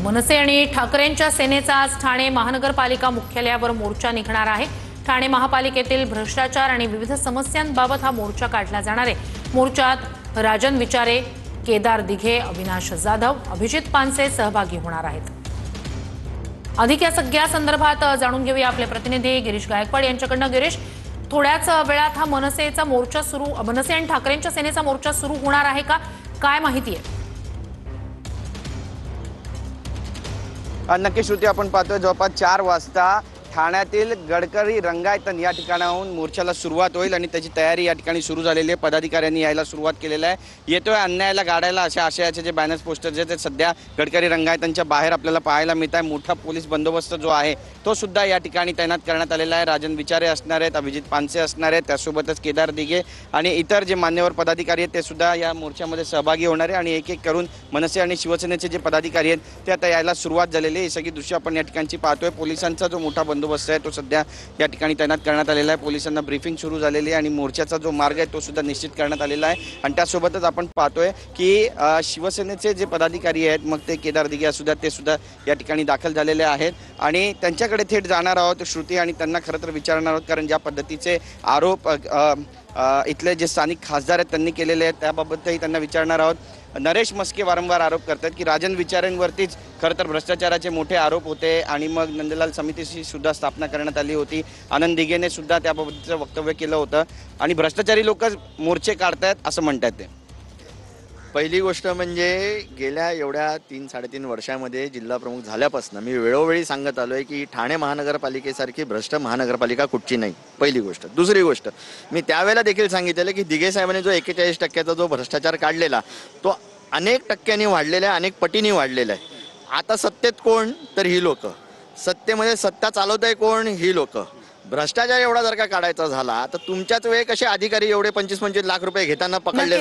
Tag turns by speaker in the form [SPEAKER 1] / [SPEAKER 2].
[SPEAKER 1] मनसे आणि ठाकरेंच्या सेनेचा आज ठाणे महानगरपालिका मुख्यालयावर मोर्चा निघणार आहे। ठाणे महापालिकेतील भ्रष्टाचार आणि विविध समस्यांबाबत हा मोर्चा काढला जाणार आहे। मोर्चात राजन विचारे, केदार दिघे, अविनाश जाधव, अभिजित पानसे सहभागी होणार आहेत। अधिक या सगळ्या संदर्भात जाणून घेऊया आपले प्रतिनिधी गिरीश गायकवाड यांच्याकडून। गिरीश, थोड्याच वेळात हा मनसे आणि ठाकरेंच्या सेनेचा मोर्चा सुरू होणार आहे का, काय माहिती आहे?
[SPEAKER 2] नक्की श्रुती, आपण पाहतोय जवळपास 4 वाजता ठाण्यातील गडकरी रंगायतन या ठिकाणाहून मोर्चाला सुरुवात होईल आणि त्याची तयारी या ठिकाणी सुरू झालेली आहे। पदाधिकाऱ्यांनी यायला सुरुवात केलेली आहे। येतोय अन्यायाला गाडायला अशा आशयाचे जे बॅनर्स पोस्टर जे ते सध्या गडकरी रंगायतनच्या बाहेर आपल्याला पाहायला मिळत आहे। मोठा पोलीस बंदोबस्त जो आहे तो सुद्धा या ठिकाणी तैनात करण्यात आलेला आहे। राजन विचारे असणार आहेत, अभिजित पानसे असणार आहेत, त्यासोबतच केदार दिघे आणि इतर जे मान्यवर पदाधिकारी आहेत ते सुद्धा या मोर्चामध्ये सहभागी होणार आहे। आणि एक एक करून मनसे आणि शिवसेनेचे जे पदाधिकारी आहेत ते आता यायला सुरुवात झालेली आहे। ही सगळी दृश्य आपण या ठिकाणची पाहतोय। पोलिसांचा जो मोठा बंदोबस्त आहे तो सध्या या ठिकाणी तैनात करण्यात आलेला आहे। पोलिसांना ब्रीफिंग सुरू झालेली आहे आणि मोर्चाचा जो मार्ग आहे तो सुद्धा निश्चित करण्यात आलेला आहे। आणि त्यासोबतच आपण पाहतोय की शिवसेनेचे जे पदाधिकारी आहेत, मग ते केदार दिघे असू द्या, ते सुद्धा या ठिकाणी दाखल झालेले आहेत आणि त्यांच्याकडे थेट जाणार आहोत श्रुती आणि त्यांना खरं तर विचारणार आहोत, कारण ज्या पद्धतीचे आरोप इथले जे स्थानिक खासदार आहेत त्यांनी केलेले आहेत त्याबाबतही त्यांना विचारणार आहोत। नरेश मस्के वारंवार आरोप करतात की राजन विचारेंवरतीच खरं तर भ्रष्टाचाराचे मोठे आरोप होते आणि मग नंदलाल समितीची सुद्धा स्थापना करण्यात आली होती। आनंद दिघेने सुद्धा त्याबाबतचं वक्तव्य केलं होतं आणि भ्रष्टाचारी लोकच मोर्चे काढतायत असं म्हणतात ते।
[SPEAKER 3] पहिली गोष्ट म्हणजे गेल्या एवढ्या 3-3.5 वर्षामध्ये जिल्हा प्रमुख झाल्यापासून मी वेळोवेळी सांगत आलोय की ठाणे महानगरपालिकेसारखी भ्रष्ट महानगरपालिका कुठची नाही, पहिली गोष्ट। दुसरी गोष्ट, मी त्यावेळेला देखील सांगितलेलं की दिघे साहेबांनी जो 41% जो भ्रष्टाचार काढलेला तो अनेक टक्क्यांनी वाढलेला आहे, अनेक पटींनी वाढलेला आहे। आता सत्तेत कोण, तर ही लोक। सत्तेमध्ये सत्ता चालवतंय कोण, ही लोक। भ्रष्टाचार एवढा जर का काढायचा झाला तर तुमच्याच वेळी कसे अधिकारी एवढे 25-25 लाख रुपये घेताना पकडले